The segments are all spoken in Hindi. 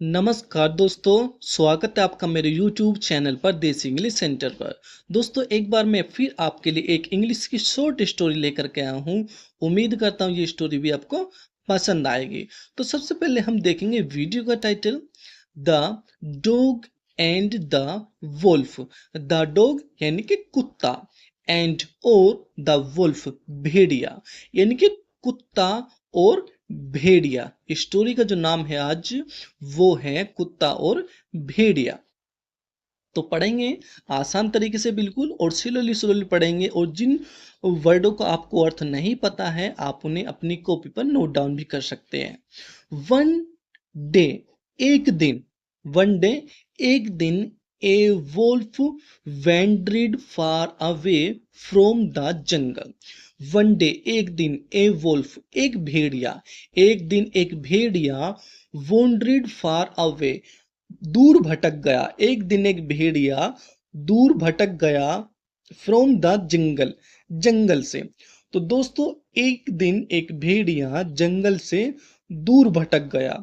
नमस्कार दोस्तों, स्वागत है आपका मेरे YouTube चैनल पर देसी इंग्लिश सेंटर पर। दोस्तों, एक बार मैं फिर आपके लिए एक इंग्लिश की शॉर्ट स्टोरी लेकर के आया हूँ। उम्मीद करता हूँ ये स्टोरी भी आपको पसंद आएगी। तो सबसे पहले हम देखेंगे वीडियो का title, the dog and the wolf. The dog यानी कि कुत्ता, एंड और द वुल्फ भेड़िया, यानी कि कुत्ता और भेड़िया। स्टोरी का जो नाम है आज वो है कुत्ता और भेड़िया। तो पढ़ेंगे आसान तरीके से बिल्कुल, और स्लोली स्लोली पढ़ेंगे, और जिन वर्डों का आपको अर्थ नहीं पता है आप उन्हें अपनी कॉपी पर नोट डाउन भी कर सकते हैं। वन डे, एक दिन, वन डे, एक दिन, a wolf wandered far away from the jungle. One day, एक दिन, ए वोल्फ, एक भेड़िया, एक दिन एक भेड़िया, वॉन्ड्रिड फार अवे, दूर भटक गया, एक दिन एक भेड़िया दूर भटक गया, फ्रॉम द जंगल, जंगल से। तो दोस्तों, एक दिन एक भेड़िया जंगल से दूर भटक गया,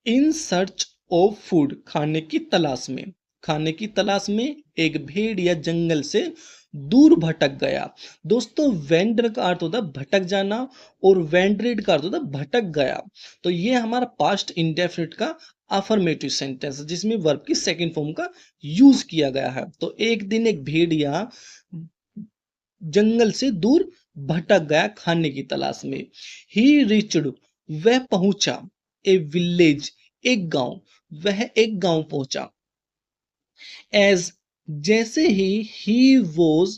इन सर्च ऑफ फूड, खाने की तलाश में। खाने की तलाश में एक भेड़िया जंगल से दूर भटक गया। दोस्तों, वेंडर का अर्थ होता है भटक जाना, और वेंड्रिड का अर्थ होता है भटक गया। तो ये हमारा पास्ट इंडेफिनिट का अफर्मेटिव सेंटेंस है जिसमें वर्ब की सेकंड फॉर्म का यूज किया गया है। तो एक दिन एक भेड़िया जंगल से दूर भटक गया खाने की तलाश में। ही रिचड, वह पहुंचा, ए विलेज, एक गांव, वह एक गांव पहुंचा। एज, जैसे ही वॉज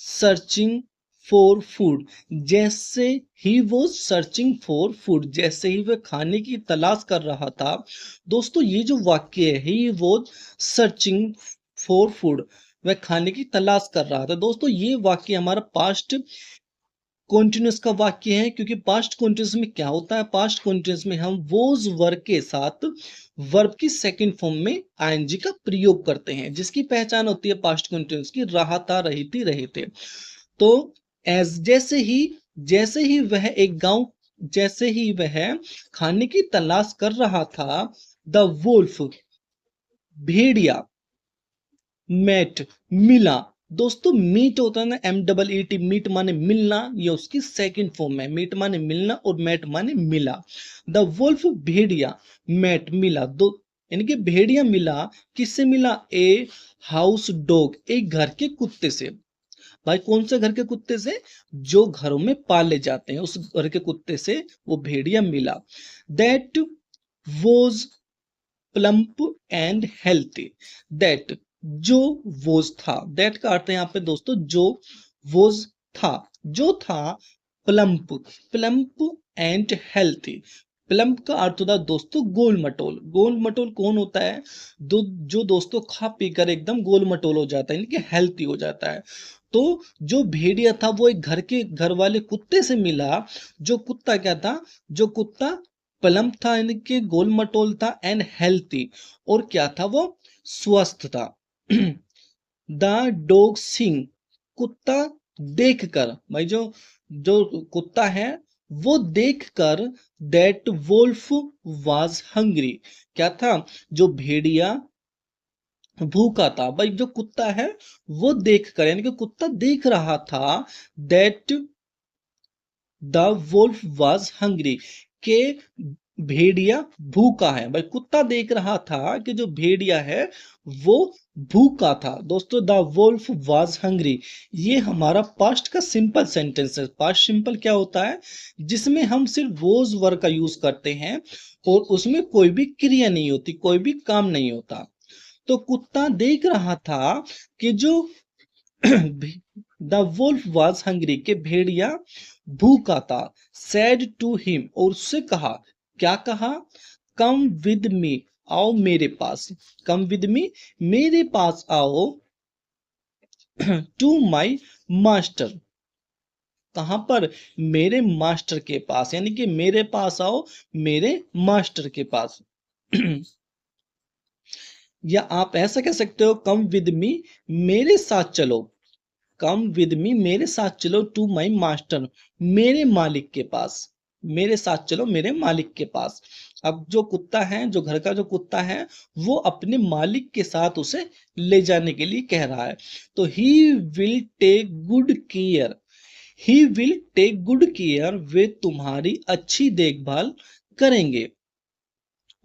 सर्चिंग फॉर फूड, जैसे ही वॉज सर्चिंग फॉर फूड, जैसे ही वह खाने की तलाश कर रहा था। दोस्तों, ये जो वाक्य है, ही वॉज सर्चिंग फॉर फूड, वह खाने की तलाश कर रहा था। दोस्तों, ये वाक्य हमारा पास्ट कॉन्टिन्यूस का वाक्य है, क्योंकि पास्ट कॉन्टिन्यूस में क्या होता है, पास्ट कॉन्टिन्यूस में हम वोज वर्ग के साथ वर्ब की सेकंड फॉर्म में आईएनजी का प्रयोग करते हैं, जिसकी पहचान होती है पास्ट कॉन्टिन्यूस की, रहा था, रही थी, रहे थे। तो एज, जैसे ही वह एक गांव, जैसे ही वह खाने की तलाश कर रहा था, द वुल्फ, भेड़िया, मेट, मिला। दोस्तों, मीट होता है ना, MEET, मीट माने मिलना, ये उसकी सेकंड फॉर्म है। मीट माने मिलना और मेट माने मिला। द वुल्फ, भेड़िया, मेट, मिला, दो, यानी कि भेड़िया मिला, किससे मिला, ए हाउस डॉग, एक घर के कुत्ते से। भाई, कौन से घर के कुत्ते से, जो घरों में पाले जाते हैं, उस घर के कुत्ते से वो भेड़िया मिला। That was plump and healthy, that, जो वोज था, दैट का अर्थ है यहाँ पे दोस्तों जो, वोज था, जो था, plump, plump and healthy. Plump का अर्थ होता है दोस्तों गोल मटोल। गोल मटोल कौन होता है, जो दोस्तों खा पी कर एकदम गोल मटोल हो जाता है, यानी कि हेल्थी हो जाता है। तो जो भेड़िया था वो एक घर वाले कुत्ते से मिला, जो कुत्ता क्या था, जो कुत्ता प्लम्प था, यानी कि गोल मटोल था, एंड हेल्थी, और क्या था, वो स्वस्थ था। द डॉग सिंग, कुत्ता देखकर, भाई जो जो कुत्ता है वो देखकर, दैट वोल्फ वाज हंग्री, क्या था, जो भेड़िया भूखा था। भाई, जो कुत्ता है वो देखकर, यानी कि कुत्ता देख रहा था, that the wolf was hungry, के भेड़िया भूखा है। भाई, कुत्ता देख रहा था कि जो भेड़िया है वो भूखा था। दोस्तों, द वुल्फ वाज हंग्री, ये हमारा पास्ट का सिंपल सेंटेंस है। पास्ट सिंपल क्या होता है, जिसमें हम सिर्फ वोज वर्ड का यूज करते हैं और उसमें कोई भी क्रिया नहीं होती, कोई भी काम नहीं होता। तो कुत्ता देख रहा था कि जो द वुल्फ वाज हंग्री, के भेड़िया भूखा था। सैड टू हिम, और उससे कहा, क्या कहा, कम विद मी, आओ मेरे पास, कम विद मी, मेरे पास आओ, टू माई मास्टर, कहां पर, मेरे मास्टर के पास, यानी कि मेरे पास आओ, मेरे मास्टर के पास। या आप ऐसा कह सकते हो, कम विद मी, मेरे साथ चलो, कम विद मी, मेरे साथ चलो, टू माई मास्टर, मेरे मालिक के पास, मेरे साथ चलो मेरे मालिक के पास। अब जो कुत्ता है, जो घर का जो कुत्ता है, वो अपने मालिक के साथ उसे ले जाने के लिए कह रहा है। तो he will take good care, he will take good care, वे तुम्हारी अच्छी देखभाल करेंगे।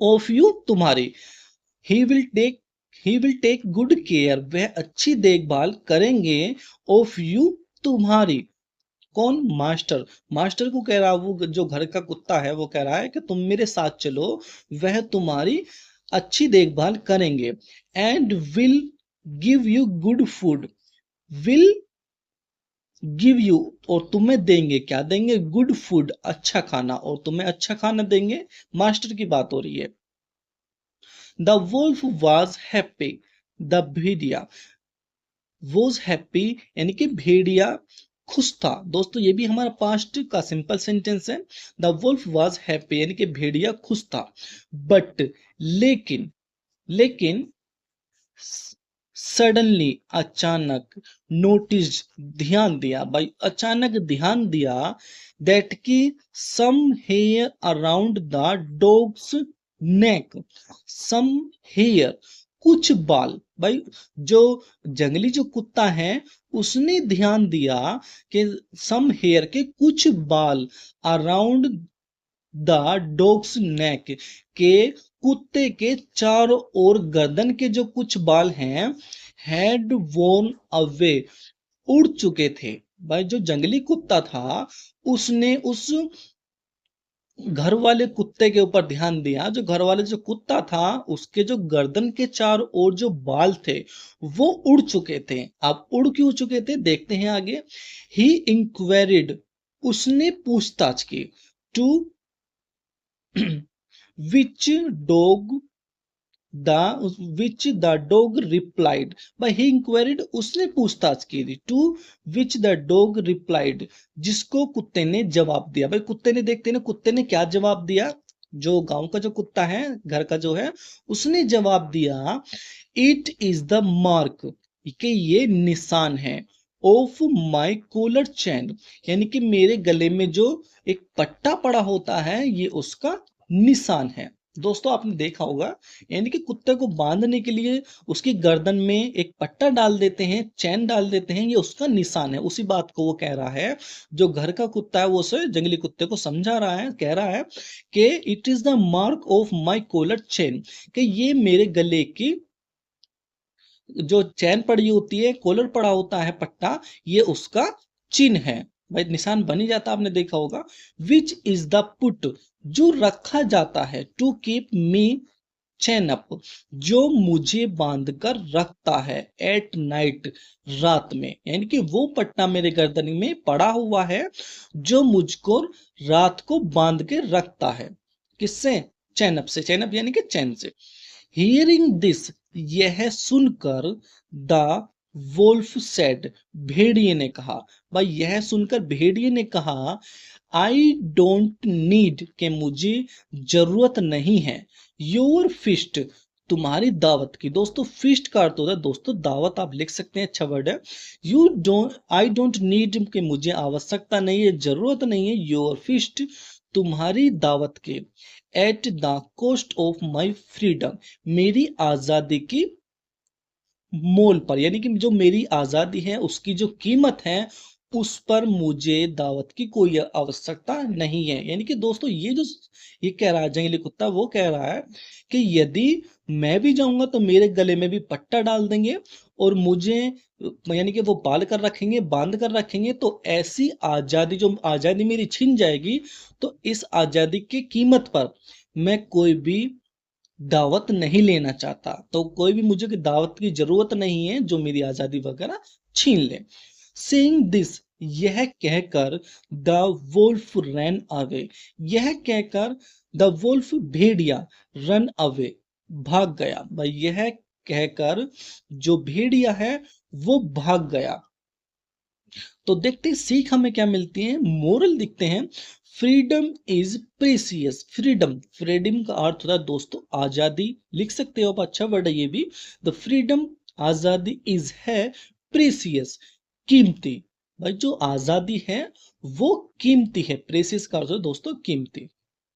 ऑफ यू, तुम्हारी। He will take, he will take good care, वह अच्छी देखभाल करेंगे। ऑफ यू, तुम्हारी। कौन? मास्टर। मास्टर को कह रहा है, वो जो घर का कुत्ता है वो कह रहा है कि तुम मेरे साथ चलो, वह तुम्हारी अच्छी देखभाल करेंगे। And will give you good food, will give you, और तुम्हें देंगे, क्या देंगे? गुड फूड, अच्छा खाना, और तुम्हें अच्छा खाना देंगे। मास्टर की बात हो रही है। The wolf was happy, the भेड़िया वॉज हैप्पी, यानी कि भेड़िया खुश था। दोस्तों ये भी हमारा पास्ट का सिंपल सेंटेंस है। द वुल्फ वॉज हैप्पी, यानी कि भेड़िया खुश था। बट, लेकिन, लेकिन सडनली, अचानक, नोटिस, ध्यान दिया, भाई अचानक ध्यान दिया, दैट की some hair around the dog's neck, some hair, कुछ बाल। भाई जो जंगली जो कुत्ता है उसने ध्यान दिया कि सम हेयर के कुछ बाल, अराउंड द डॉग्स नेक, के कुत्ते के चारों ओर गर्दन के जो कुछ बाल हैं, हैड वोन अवे, उड़ चुके थे। भाई जो जंगली कुत्ता था उसने उस घर वाले कुत्ते के ऊपर ध्यान दिया। जो घर वाले जो कुत्ता था उसके जो गर्दन के चारों ओर जो बाल थे वो उड़ चुके थे। अब उड़ क्यों चुके थे देखते हैं आगे। ही इंक्वायरिड, उसने पूछताछ की। To which dog the which the dog replied, by he inquired, उसने पूछताछ की थी। To which the dog replied, जिसको कुत्ते ने जवाब दिया। भाई कुत्ते ने, देखते ना कुत्ते ने क्या जवाब दिया। जो गांव का जो कुत्ता है, घर का जो है, उसने जवाब दिया, इट इज द मार्क, कि ये निशान है, ऑफ माई कॉलर चेन, यानी कि मेरे गले में जो एक पट्टा पड़ा होता है ये उसका निशान है। दोस्तों आपने देखा होगा, यानी कि कुत्ते को बांधने के लिए उसकी गर्दन में एक पट्टा डाल देते हैं, चैन डाल देते हैं, ये उसका निशान है। उसी बात को वो कह रहा है, जो घर का कुत्ता है वो उसे जंगली कुत्ते को समझा रहा है, कह रहा है कि it is the mark of my collar chain, कि ये मेरे गले की जो चैन पड़ी होती है, कॉलर पड़ा होता है पट्टा, ये उसका चिन्ह है। भाई निशान बन ही जाता, आपने देखा होगा। विच इज द पुट, जो रखा जाता है, to keep me chain up, जो मुझे बांध कर रखता है, एट नाइट, रात में, यानी कि वो पट्टा मेरे गर्दन में पड़ा हुआ है जो मुझको रात को बांध के रखता है। किससे? चैनअप से। चैनअप यानी कि चैन से। हियरिंग दिस, यह सुनकर, द वोल्फ सेड, भेड़िए ने कहा। भाई यह सुनकर भेड़िए ने कहा, आई डोंट नीड, के मुझे जरूरत नहीं है, योर फिस्ट, तुम्हारी दावत की। दोस्तों फिस्ट का अर्थ होता है, दोस्तों दावत आप लिख सकते हैं, अच्छा वर्ड है। You don't, I don't need, के मुझे आवश्यकता नहीं है, जरूरत नहीं है, योर फिस्ट, तुम्हारी दावत के, at the cost of my freedom, मेरी आजादी की मोल पर, यानी कि जो मेरी आजादी है उसकी जो कीमत है उस पर मुझे दावत की कोई आवश्यकता नहीं है। यानी कि दोस्तों ये जो ये कह रहा है जंगली कुत्ता, वो कह रहा है कि यदि मैं भी जाऊंगा तो मेरे गले में भी पट्टा डाल देंगे और मुझे, यानी कि वो पाल कर रखेंगे, बांध कर रखेंगे, तो ऐसी आजादी, जो आजादी मेरी छिन जाएगी, तो इस आजादी की कीमत पर मैं कोई भी दावत नहीं लेना चाहता। तो कोई भी मुझे दावत की जरूरत नहीं है जो मेरी आजादी वगैरह छीन ले। सेइंग दिस, यह कहकर, द वोल्फ रन अवे, यह कहकर the Wolff, Bhediya, run away, भाग गया। भाई यह कहकर जो भेड़िया है वो भाग गया। तो देखते हैं सीख हमें क्या मिलती है, मोरल दिखते हैं। Freedom is precious, freedom, freedom का अर्थ होता है दोस्तों आजादी, लिख सकते हो आप, अच्छा वर्ड है ये भी। द फ्रीडम, आजादी, इज है, प्रेसियस, कीमती। भाई जो आजादी है वो कीमती है। प्रेशियस का अर्थ है दोस्तों कीमती।